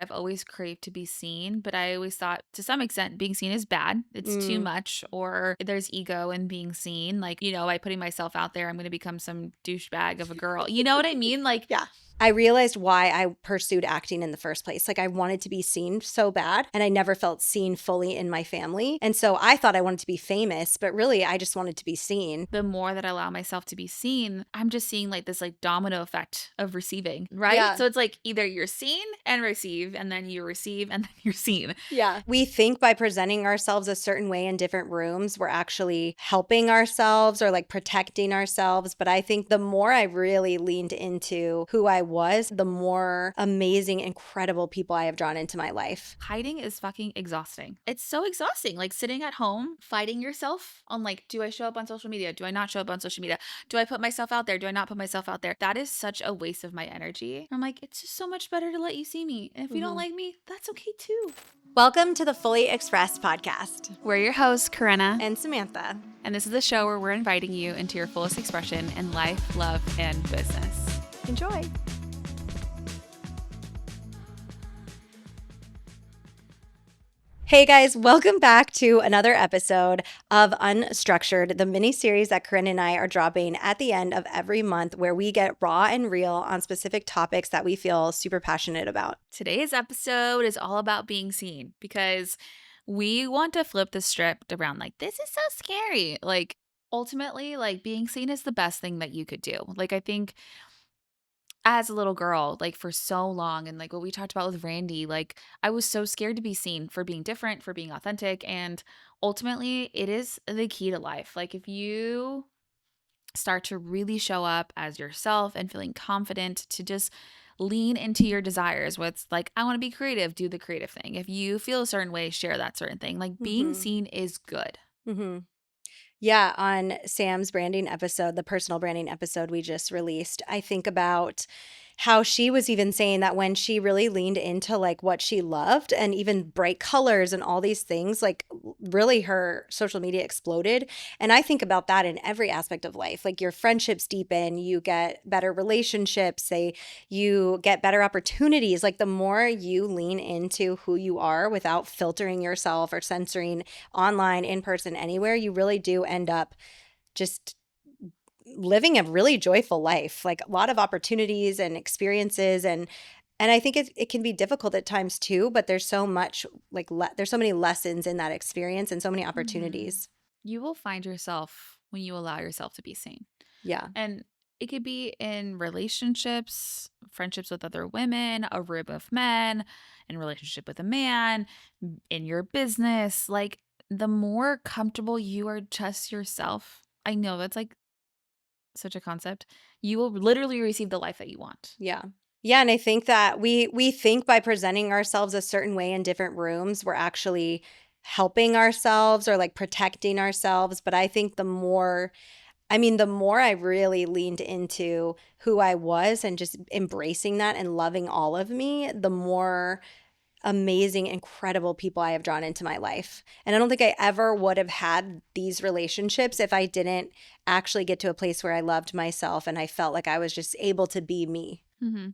I've always craved to be seen, but I always thought to some extent being seen is bad. It's too much, or there's ego in being seen. Like, by putting myself out there, I'm going to become some douchebag of a girl. You know what I mean? Like, Yeah. I realized why I pursued acting in the first place. Like I wanted to be seen so bad, and I never felt seen fully in my family. And so I thought I wanted to be famous, but really I just wanted to be seen. the more that I allow myself to be seen, I'm just seeing like this like domino effect of receiving, right? Yeah. So it's like either you're seen and receive, and then you receive and then you're seen. Yeah. We think by presenting ourselves a certain way in different rooms, we're actually helping ourselves or like protecting ourselves. But I think the more I really leaned into who I was, the more amazing, incredible people I have drawn into my life. Hiding is fucking exhausting. It's so exhausting. Like sitting at home, fighting yourself on like, do I show up on social media? Do I not show up on social media? Do I put myself out there? Do I not put myself out there? That is such a waste of my energy. I'm like, it's just so much better to let you see me. And if you don't like me, that's okay too. Welcome to the Fully Expressed podcast. We're your hosts, Karenna And Samantha. And this is the show where we're inviting you into your fullest expression in life, love, and business. Enjoy. Hey guys, welcome back to another episode of Unstructured, the mini series that Karenna and I are dropping at the end of every month, where we get raw and real on specific topics that we feel super passionate about. Today's episode is all about being seen, because we want to flip the script around like, this is so scary. Like, ultimately, like being seen is the best thing that you could do. Like, I think as a little girl, like for so long, and like what we talked about with Randy, like I was so scared to be seen for being different, for being authentic. And ultimately, it is the key to life. Like, if you start to really show up as yourself and feeling confident to just lean into your desires, what's like, I want to be creative, do the creative thing. If you feel a certain way, share that certain thing. Like, being seen is good. Mm-hmm. Yeah, on Sam's branding episode, the personal branding episode we just released, I think about how she was even saying that when she really leaned into like what she loved and even bright colors and all these things, like really her social media exploded. And I think about that in every aspect of life. Like your friendships deepen, you get better relationships, you get better opportunities. Like the more you lean into who you are without filtering yourself or censoring online, in person, anywhere, you really do end up just living a really joyful life, like a lot of opportunities and experiences. And I think it can be difficult at times too, but there's so much like there's so many lessons in that experience and so many opportunities. You will find yourself when you allow yourself to be seen. Yeah. And it could be in relationships, friendships with other women, a room of men, in relationship with a man, in your business. Like, the more comfortable you are just yourself, I know that's like such a concept, you will literally receive the life that you want. Yeah. Yeah. And I think that we think by presenting ourselves a certain way in different rooms, we're actually helping ourselves or like protecting ourselves. But I think the more I really leaned into who I was and just embracing that and loving all of me, the more amazing, incredible people I have drawn into my life. And I don't think I ever would have had these relationships if I didn't actually get to a place where I loved myself and I felt like I was just able to be me. Mm-hmm.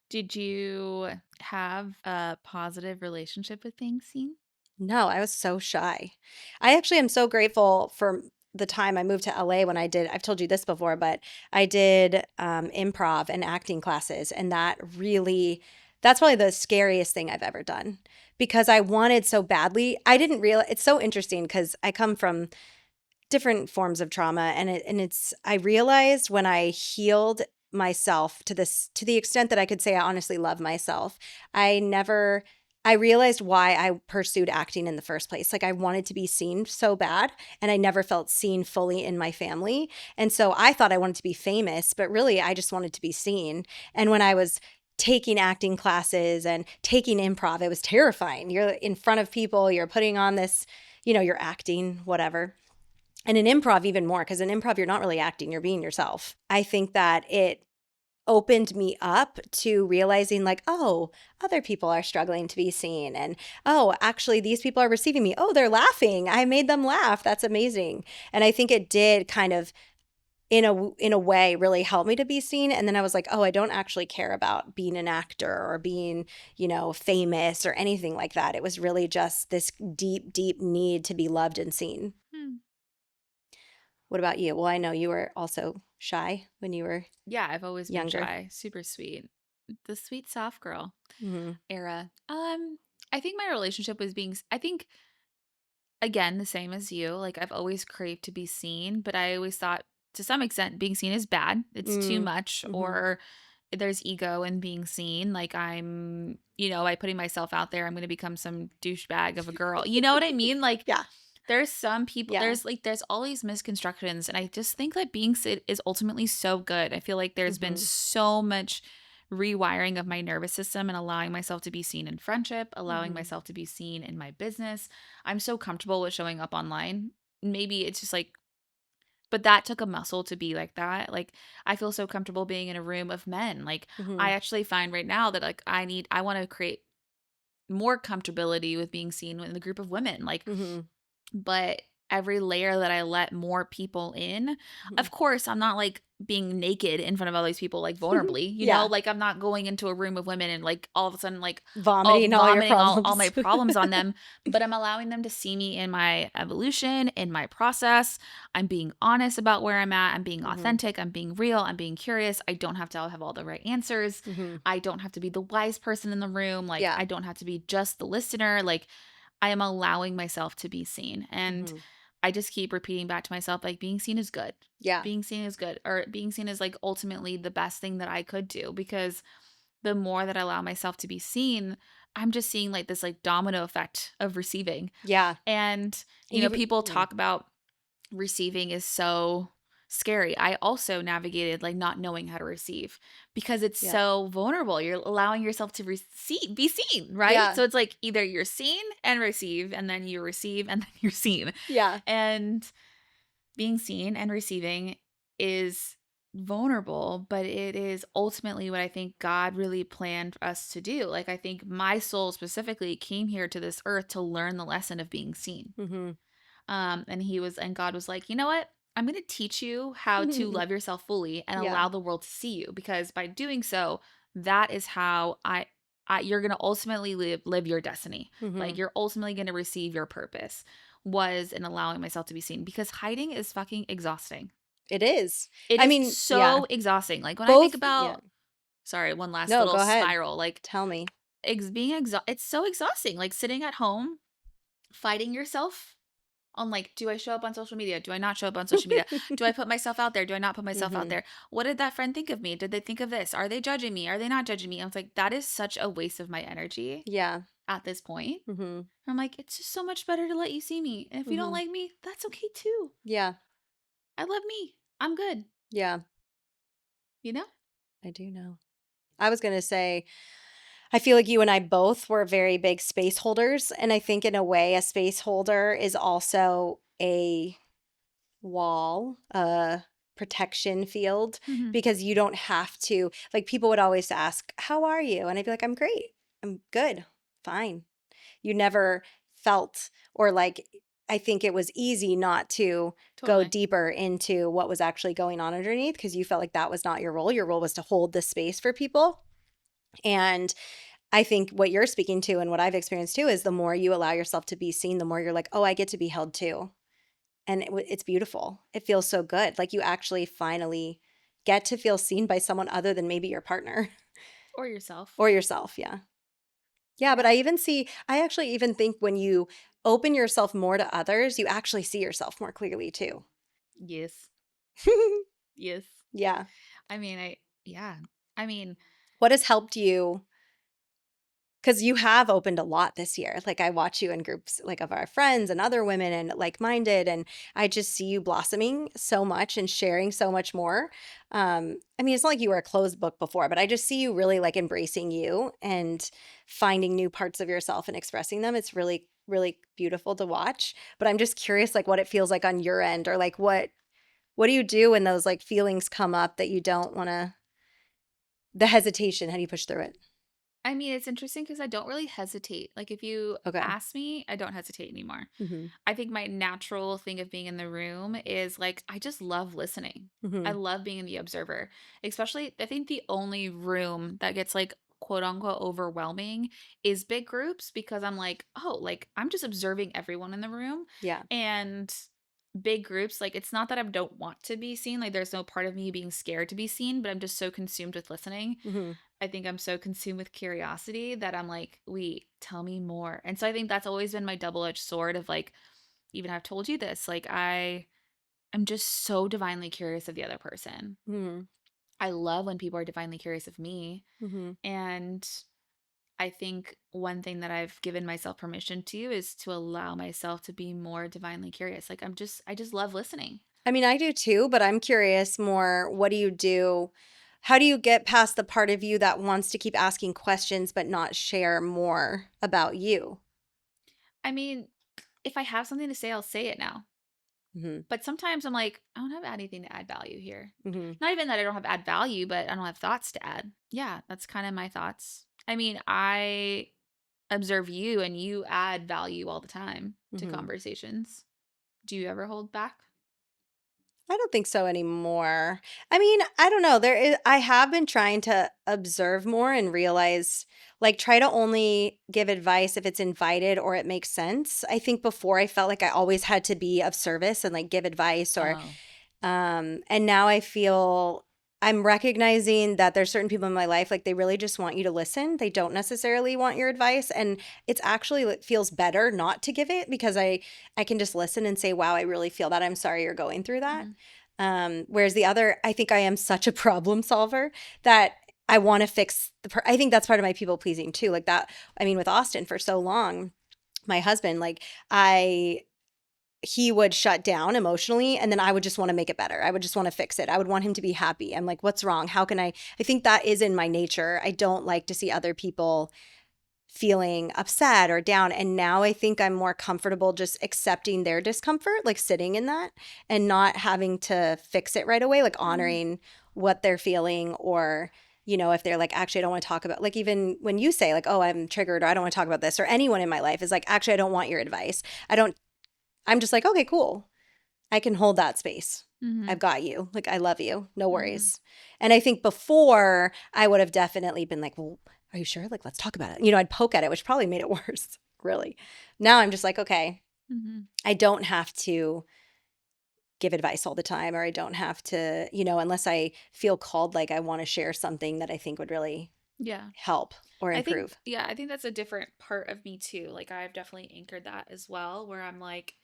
Did you have a positive relationship with being seen? No, I was so shy. I actually am so grateful for the time I moved to LA when I've told you this before, but I did improv and acting classes. And that's probably the scariest thing I've ever done because I wanted so badly. I didn't realize, it's so interesting because I come from different forms of trauma. I realized when I healed myself to the extent that I could say I honestly love myself, I realized why I pursued acting in the first place. Like I wanted to be seen so bad, and I never felt seen fully in my family. And so I thought I wanted to be famous, but really I just wanted to be seen. And when I was taking acting classes and taking improv, it was terrifying. You're in front of people, you're putting on this, you're acting, whatever. And in improv, even more, because in improv, you're not really acting, you're being yourself. I think that it opened me up to realizing like, oh, other people are struggling to be seen. And oh, actually, these people are receiving me. Oh, they're laughing. I made them laugh. That's amazing. And I think it did kind of in a way really helped me to be seen. And then I was like, oh, I don't actually care about being an actor or being, famous or anything like that. It was really just this deep, deep need to be loved and seen. Hmm. What about you? Well, I know you were also shy when you were Yeah, I've always been younger. shy, super sweet. The sweet soft girl Hmm. era. I think my relationship was I think again, the same as you. Like I've always craved to be seen, but I always thought to some extent being seen is bad. It's too Mm. much Hmm. or there's ego in being seen. Like by putting myself out there, I'm going to become some douchebag of a girl. You know what I mean? Like Yeah. there's some people Yeah. there's all these misconstructions and I just think that being seen is ultimately so good. I feel like there's been Hmm. so much rewiring of my nervous system and allowing myself to be seen in friendship, allowing Hmm. myself to be seen in my business. I'm so comfortable with showing up online. Maybe it's just like, but that took a muscle to be like that. Like, I feel so comfortable being in a room of men. Like, I Hmm. actually find right now that like I want to create more comfortability with being seen in the group of women. Like, Hmm. but every layer that I let more people in, Hmm. of course, I'm not like being naked in front of all these people, like vulnerably, Yeah. like I'm not going into a room of women and like all of a sudden, like all Vomiting all your vomiting all my problems. problems on them, but I'm allowing them to see me in my evolution, in my process. I'm being honest about where I'm at. I'm being Hmm. authentic. I'm being real. I'm being curious. I don't have to have all the right answers. Hmm. I don't have to be the wise person in the room. Like, Yeah. I don't have to be just the listener. Like, I am allowing myself to be seen. And Hmm. I just keep repeating back to myself, like, being seen is good. Yeah. Being seen is good. Or being seen is like ultimately the best thing that I could do because the more that I allow myself to be seen, I'm just seeing like this like domino effect of receiving. Yeah. And, And you've people yeah. talk about receiving is so scary. I also navigated like not knowing how to receive because it's Yeah. so vulnerable. You're allowing yourself to be seen, right? Yeah. So it's like either you're seen and receive, and then you receive and then you're seen. Yeah. And being seen and receiving is vulnerable, but it is ultimately what I think God really planned us to do. Like, I think my soul specifically came here to this earth to learn the lesson of being seen. Mhm. And God was like, you know what? I'm going to teach you how to love yourself fully and Yeah. allow the world to see you because by doing so, that is how you're going to ultimately live your destiny. Like Mhm. you're ultimately going to receive your purpose was in allowing myself to be seen because hiding is fucking exhausting. It is. It I is mean, yeah. so exhausting. Like when I think Both yeah. about sorry, one last No, little go ahead. spiral, like Tell me. it's so exhausting like sitting at home fighting yourself on like, do I show up on social media? Do I not show up on social media? Do I put myself out there? Do I not put myself out Mhm. there? What did that friend think of me? Did they think of this? Are they judging me? Are they not judging me? I was like, that is such a waste of my energy Yeah. at this point. Mhm. I'm like, it's just so much better to let you see me. And if you don't Mhm. like me, that's okay too. Yeah. I love me. I'm good. Yeah. You know? I do know. I was gonna say, I feel like you and I both were very big space holders, and I think in a way, a space holder is also a wall, a protection field, Hmm. because you don't have to like, people would always ask, "How are you?" And I'd be like, "I'm great. I'm good. Fine." You never felt or like I think it was easy not to go Totally. deeper into what was actually going on underneath because you felt like that was not your role. Your role was to hold the space for people. And I think what you're speaking to and what I've experienced too is the more you allow yourself to be seen, the more you're like, oh, I get to be held too. And it's beautiful. It feels so good. Like you actually finally get to feel seen by someone other than maybe your partner Or yourself. or yourself. Yeah. Yeah, but Yeah. I actually even think when you open yourself more to others, you actually see yourself more clearly too. Yes. Yes. Yeah. Yeah. I mean, What has helped you? Because you have opened a lot this year. Like I watch you in groups like of our friends and other women and like minded, and I just see you blossoming so much and sharing so much more. I mean, it's not like you were a closed book before, but I just see you really like embracing you and finding new parts of yourself and expressing them. It's really, really beautiful to watch. But I'm just curious, like what it feels like on your end, or like what do you do when those like feelings come up that you don't want to, the hesitation? How do you push through it? I mean, it's interesting because I don't really hesitate. Like, if you Okay. ask me, I don't hesitate anymore. Mhm. I think my natural thing of being in the room is like, I just love listening. I Mhm. love being the observer, especially. I think the only room that gets like quote unquote overwhelming is big groups because I'm like, oh, like I'm just observing everyone in the room. Yeah. And big groups, like, it's not that I don't want to be seen. Like, there's no part of me being scared to be seen, but I'm just so consumed with listening. Mhm. I think I'm so consumed with curiosity that I'm like, wait, tell me more. And so I think that's always been my double-edged sword of like, even I've told you this, like I am just so divinely curious of the other person. Mhm. I love when people are divinely curious of me. Mhm. And I think one thing that I've given myself permission to is to allow myself to be more divinely curious. Like I just love listening. I mean, I do too, but I'm curious more, what do you do? How do you get past the part of you that wants to keep asking questions but not share more about you? I mean, if I have something to say, I'll say it now. Mhm. But sometimes I'm like, I don't have anything to add value here. Mhm. Not even that I don't have add value, but I don't have thoughts to add. Yeah, that's kind of my thoughts. I mean, I observe you and you add value all the time to Mhm. conversations. Do you ever hold back? I don't think so anymore. I mean, I don't know. I have been trying to observe more and realize, like, try to only give advice if it's invited or it makes sense. I think before I felt like I always had to be of service and like give advice or Oh. and now I feel I'm recognizing that there's certain people in my life, like they really just want you to listen. They don't necessarily want your advice. And it's actually, it feels better not to give it because I can just listen and say, wow, I really feel that. I'm sorry you're going through that. Mhm. Whereas the other, I think I am such a problem solver that I want to fix I think that's part of my people pleasing too. Like that, I mean, with Austin for so long, my husband, like I he would shut down emotionally and then I would just want to make it better. I would just want to fix it. I would want him to be happy. I'm like, what's wrong? How can I think that is in my nature. I don't like to see other people feeling upset or down. And now I think I'm more comfortable just accepting their discomfort, like sitting in that and not having to fix it right away, like Mhm. honoring what they're feeling or if they're like, actually, I don't want to talk about, like, even when you say, like, oh, I'm triggered or I don't want to talk about this, or anyone in my life is like, actually, I don't want your advice. I don't I'm just like, "Okay, cool. I can hold that space. I've Mhm. got you. Like, I love you. No Mhm. worries." And I think before, I would have definitely been like, "Well, are you sure? Like, let's talk about it." I'd poke at it, which probably made it worse, really. Now I'm just like, "Okay, Mhm. I don't have to give advice all the time, or I don't have to, unless I feel called, like I wanna share something that I think would really Yeah. help or I think improve." yeah, I think that's a different part of me too. Like I've definitely anchored that as well where I'm like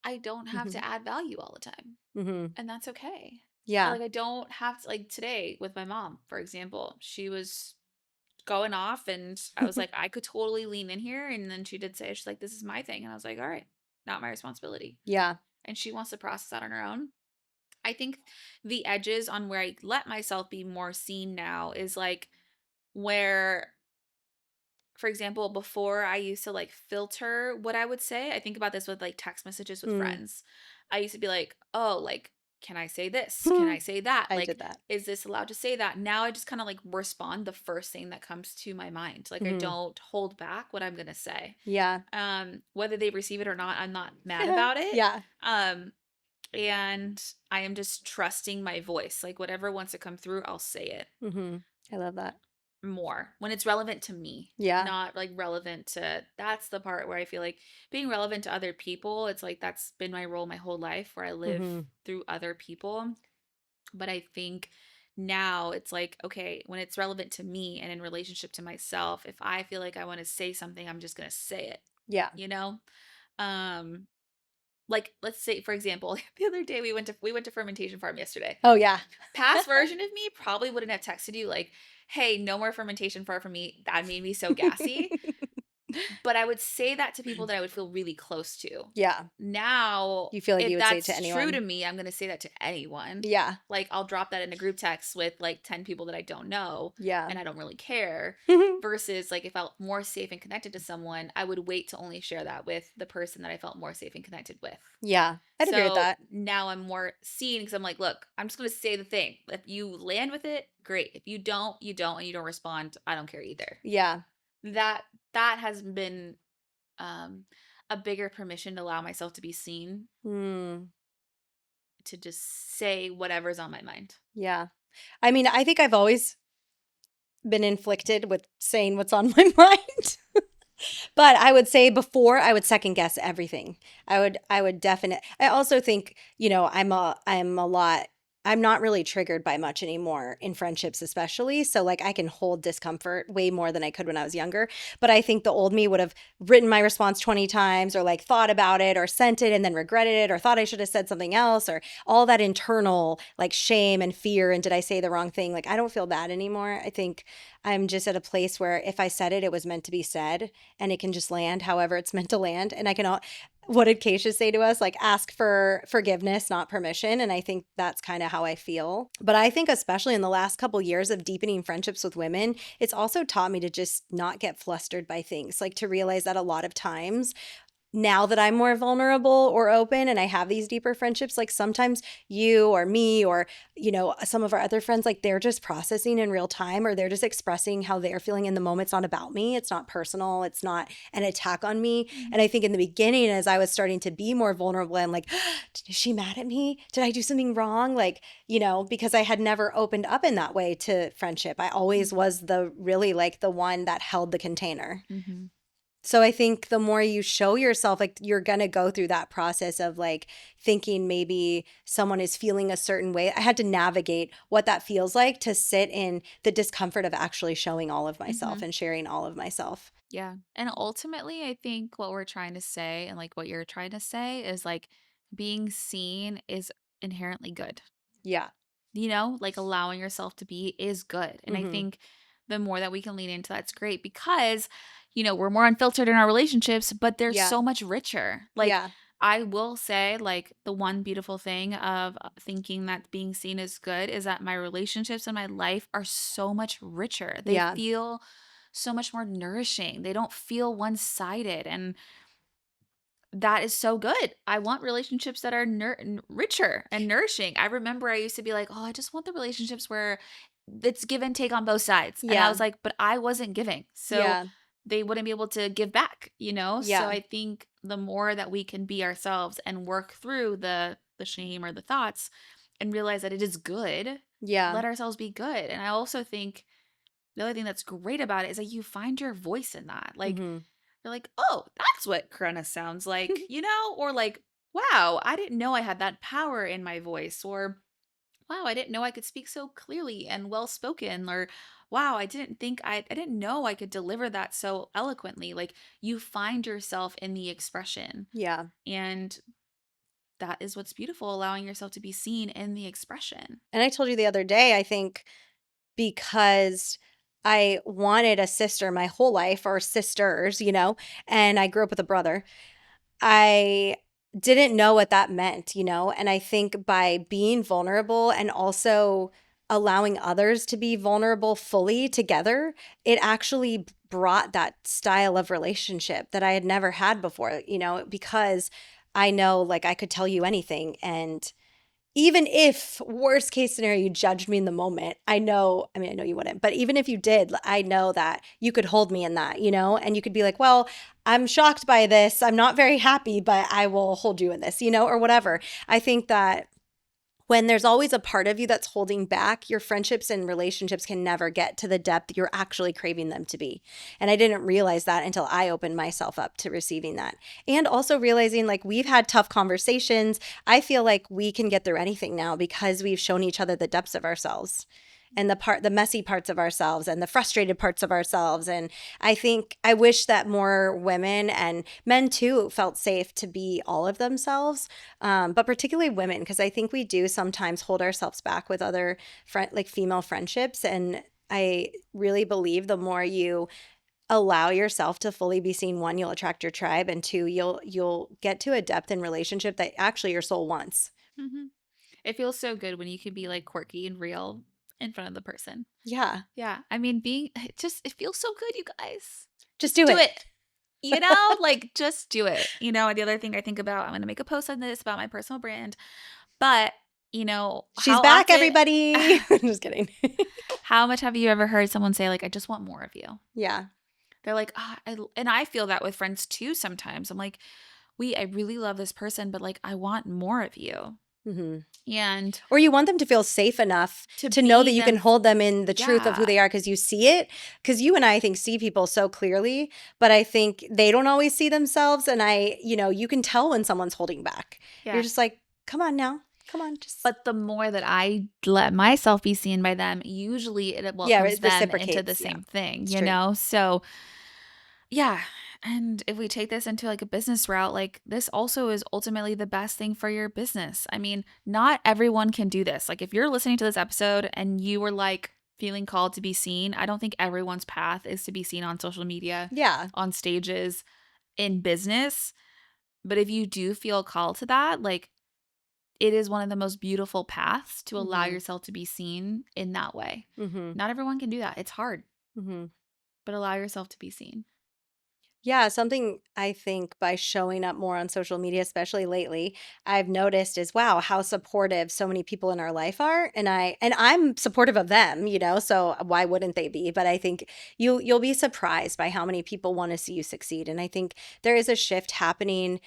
I don't have Mhm. to add value all the time. Mhm. And that's okay. Yeah. Like I don't have to like today with my mom, for example. She was going off and I was like I could totally lean in here and then she did say she's like this is my thing and I was like all right, not my responsibility. Yeah. And she wants to process that on her own. I think the edges on where I let myself be more seen now is like where for example, before I used to like filter what I would say. I think about this with like text messages with Mm. friends. I used to be like, oh, like, can I say this? Can I say that? I Like, did that. is this allowed to say that? Now I just kind of like respond the first thing that comes to my mind. Like I Mhm. don't hold back what I'm gonna say. Yeah. Whether they receive it or not, I'm not mad about it. Yeah. Um, and I am just trusting my voice. Like whatever wants to come through, I'll say it Mhm. I love that. more when it's relevant to me, Yeah. not like relevant to that's the part where I feel like being relevant to other people, it's like that's been my role my whole life where I live Mhm. through other people. But I think now it's like, okay, when it's relevant to me and in relationship to myself, if I feel like I want to say something, I'm just going to say it, Yeah. you know? Um like let's say for example, the other day we went to fermentation farm yesterday. Oh, yeah. Past version of me probably wouldn't have texted you like, "Hey, no more fermentation far from me." That made me so gassy. But I would say that to people that I would feel really close to. Yeah. Now, You feel like you if would say it to that's true to anyone? me, I'm gonna say that to anyone. Yeah. Like, I'll drop that in a group text with, like, 10 people that I don't know, Yeah. and I don't really care, versus, like, if I felt more safe and connected to someone, I would wait to only share that with the person that I felt more safe and connected with. Yeah. I'd agree with So, that. now I'm more seen because 'cause I'm like, "Look, I'm just gonna say the thing. If you land with it, great. If you don't, you don't, and you don't respond, I don't care either." Yeah. That that has been, um, a bigger permission to allow myself to be seen, Mm. to just say whatever's on my mind. Yeah. I mean, I think I've always been inflicted with saying what's on my mind. But I would say before I would second guess everything. I would definitely. I also think, I'm a lot I'm not really triggered by much anymore in friendships especially. So like I can hold discomfort way more than I could when I was younger. But I think the old me would have written my response 20 times or like thought about it or sent it and then regretted it or thought I should have said something else or all that internal like shame and fear and did I say the wrong thing? Like I don't feel bad anymore. I think I'm just at a place where if I said it, it was meant to be said and it can just land however it's meant to land. And I can all, what did Keisha say to us? Like, ask for forgiveness, not permission. And I think that's kind of how I feel. But I think, especially in the last couple years of deepening friendships with women, it's also taught me to just not get flustered by things, like to realize that a lot of times now that I'm more vulnerable or open and I have these deeper friendships, like sometimes you or me or, some of our other friends, like they're just processing in real time or they're just expressing how they're feeling in the moment. It's not about me. It's not personal. It's not an attack on me. And I Mhm. think in the beginning, as I was starting to be more vulnerable, I'm like, is she mad at me? Did I do something wrong? Like, because I had never opened up in that way to friendship. I always Mhm. was the really like the one that held the container. Mhm. So I think the more you show yourself, like you're going to go through that process of like thinking maybe someone is feeling a certain way. I had to navigate what that feels like to sit in the discomfort of actually showing all of myself Mhm. and sharing all of myself. Yeah. And ultimately, I think what we're trying to say and like what you're trying to say is like being seen is inherently good. Yeah. Like allowing yourself to be is good. And I Mhm. think the more that we can lean into that's great because, we're more unfiltered in our relationships, but they're Yeah. so much richer. Like, Yeah. I will say, like, the one beautiful thing of thinking that being seen is good is that my relationships in my life are so much richer. They Yeah. feel so much more nourishing. They don't feel one sided. And that is so good. I want relationships that are richer and nourishing. I remember I used to be like, "Oh, I just want the relationships where it's give and take on both sides." And I Yeah. was like, "But I wasn't giving." So Yeah. they wouldn't be able to give back? So Yeah. I think the more that we can be ourselves and work through the shame or the thoughts and realize that it is good, Yeah. let ourselves be good. And I also think the other thing that's great about it is that you find your voice in that. Like Mhm. you're like, "Oh, that's what Karenna sounds like?" Or like, "Wow, I didn't know I had that power in my voice," or "Wow, I didn't know I could speak so clearly and well spoken," or "Wow, I didn't know I could deliver that so eloquently." Like you find yourself in the expression, Yeah. and that is what's beautiful, allowing yourself to be seen in the expression. And I told you the other day, I think because I wanted a sister my whole life or sisters, and I grew up with a brother. I didn't know what that meant. And I think by being vulnerable and also allowing others to be vulnerable fully together, it actually brought that style of relationship that I had never had before, because I know like I could tell you anything and even if worst case scenario you judged me in the moment, I know you wouldn't, but even if you did, I know that you could hold me in that, and you could be like, well, I'm shocked by this. I'm not very happy, but I will hold you in this, or whatever. I think that when there's always a part of you that's holding back, your friendships and relationships can never get to the depth you're actually craving them to be. And I didn't realize that until I opened myself up to receiving that. And also realizing like we've had tough conversations. I feel like we can get through anything now because we've shown each other the depths of ourselves and the messy parts of ourselves and the frustrated parts of ourselves. And I think I wish that more women and men too felt safe to be all of themselves, but particularly women, because I think we do sometimes hold ourselves back with other like female friendships. And I really believe the more you allow yourself to fully be seen, one, you'll attract your tribe, and two, you'll get to a depth in relationship that actually your soul wants. Mhm. It feels so good when you can be like quirky and real in front of the person. Yeah. Yeah. I mean, it feels so good, you guys. Just Just do do it. it. Like just do it. The other thing I think about, I'm going to make a post on this about my personal brand, but She's how back, often, everybody. Just kidding. how much have you ever heard someone say, like, I just want more of you? Yeah. They're like, and I feel that with friends too sometimes. I'm like, I really love this person, but like, I want more of you. Hmm. And Or you want them to feel safe enough to to know be that you can them, hold them in the truth of who yeah, they are because you see it. Because you and I think, see people so clearly, but I think they don't always see themselves. And you can tell when someone's holding back. You're yeah. just like, come on now. Come on. Just, But the more that I let myself be seen by them, usually it yeah, welcomes it them into the reciprocates. Yeah, same thing, it's true. So, yeah. And if we take this into like a business route, like this also is ultimately the best thing for your business. I mean, not everyone can do this. Like if you're listening to this episode and you were like feeling called to be seen, I don't think everyone's path is to be seen on social media, Yeah. on stages, in business. But if you do feel called to that, like it is one of the most beautiful paths to allow Hmm. yourself to be seen in that way. Hmm. Not everyone can do that. It's hard, Hmm. but allow yourself to be seen. Yeah, something I think by showing up more on social media, especially lately, I've noticed is wow, how supportive so many people in our life are. And I'm supportive of them, so why wouldn't they be? But I think you'll be surprised by how many people want to see you succeed. And I think there is a shift happening,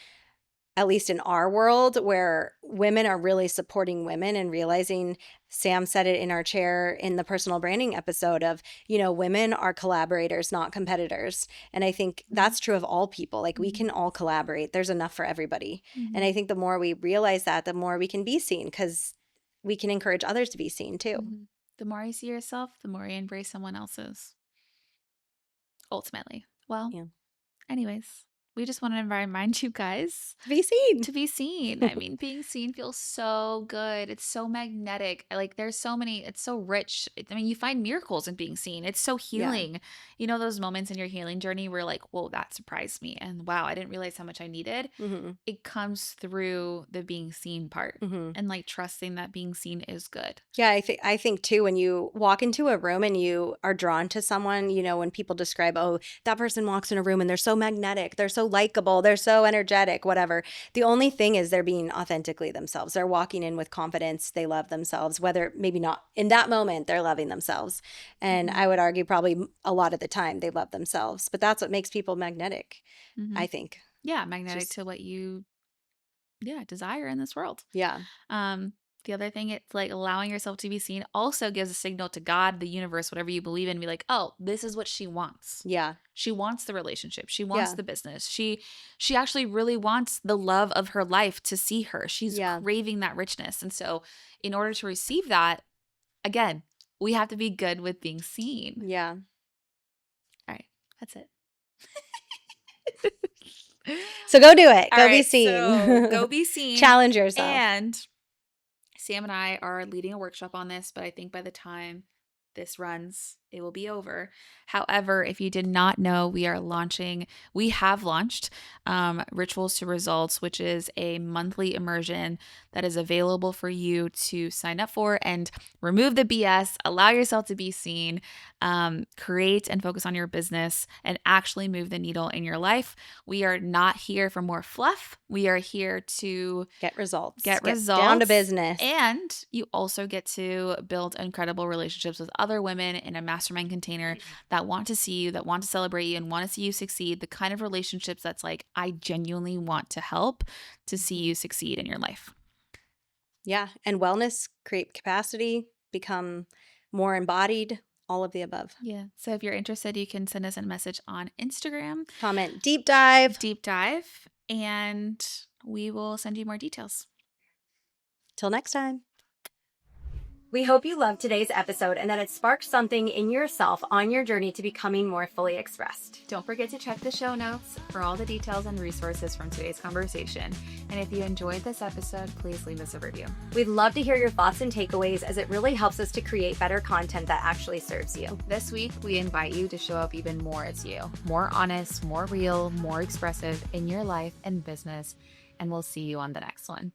at least in our world, where women are really supporting women and realizing. Sam said it in our chair in the personal branding episode of, women are collaborators, not competitors. And I think Mhm. that's true of all people. Like we Mhm. can all collaborate, there's enough for everybody. And Mhm. I think the more we realize that, the more we can be seen because we can encourage others to be seen too. Mhm. The more you see yourself, the more you embrace someone else's, ultimately. Well, Yeah. anyways, we just want to remind you guys To be seen. to be seen. I mean, being seen feels so good. It's so magnetic. Like there's so many, it's so rich. I mean, you find miracles in being seen. It's so Yeah. healing. Those moments in your healing journey where like, whoa, that surprised me. And wow, I didn't realize how much I needed. Hmm. It comes through the being seen part Hmm. and like trusting that being seen is good. Yeah, I think too, when you walk into a room and you are drawn to someone, when people describe, oh, that person walks in a room and they're so magnetic, they're so likable, they're so energetic, whatever. The only thing is they're being authentically themselves. They're walking in with confidence, they love themselves, whether maybe not in that moment they're loving themselves. And Hmm. I would argue probably a lot of the time they love themselves, but that's what makes people magnetic, Hmm. I think. Yeah, magnetic Just to what you, yeah, desire in this world. yeah. Um, the other thing, it's like allowing yourself to be seen also gives a signal to God, the universe, whatever you believe in, be like, oh, this is what she wants. Yeah. She wants the relationship. She wants Yeah. the business. She actually really wants the love of her life to see her. She's Yeah. craving that richness. And so in order to receive that, again, we have to be good with being seen. Yeah. All right, that's it. So go do it. All Go be right, seen. so go be seen. Challenge yourself. And Sam and I are leading a workshop on this, but I think by the time this runs, it will be over. However, if you did not know, we have launched Rituals to Results, which is a monthly immersion that is available for you to sign up for and remove the BS, allow yourself to be seen, create and focus on your business, and actually move the needle in your life. We are not here for more fluff. We are here to Get results. get Get down to results. business. And you also get to build incredible relationships with other women in a mastermind container that want to see you, that want to celebrate you, and want to see you succeed. The kind of relationships that's like, I genuinely want to help to see Mhm. you succeed in your life. Yeah. And wellness, create capacity, become more embodied, all of the above. Yeah. So if you're interested, you can send us a message on Instagram, Comment deep dive. deep dive, and we will send you more details. Till next time. We hope you loved today's episode and that it sparked something in yourself on your journey to becoming more fully expressed. Don't forget to check the show notes for all the details and resources from today's conversation. And if you enjoyed this episode, please leave us a review. We'd love to hear your thoughts and takeaways, as it really helps us to create better content that actually serves you. This week, we invite you to show up even more as you, more honest, more real, more expressive in your life and business. And we'll see you on the next one.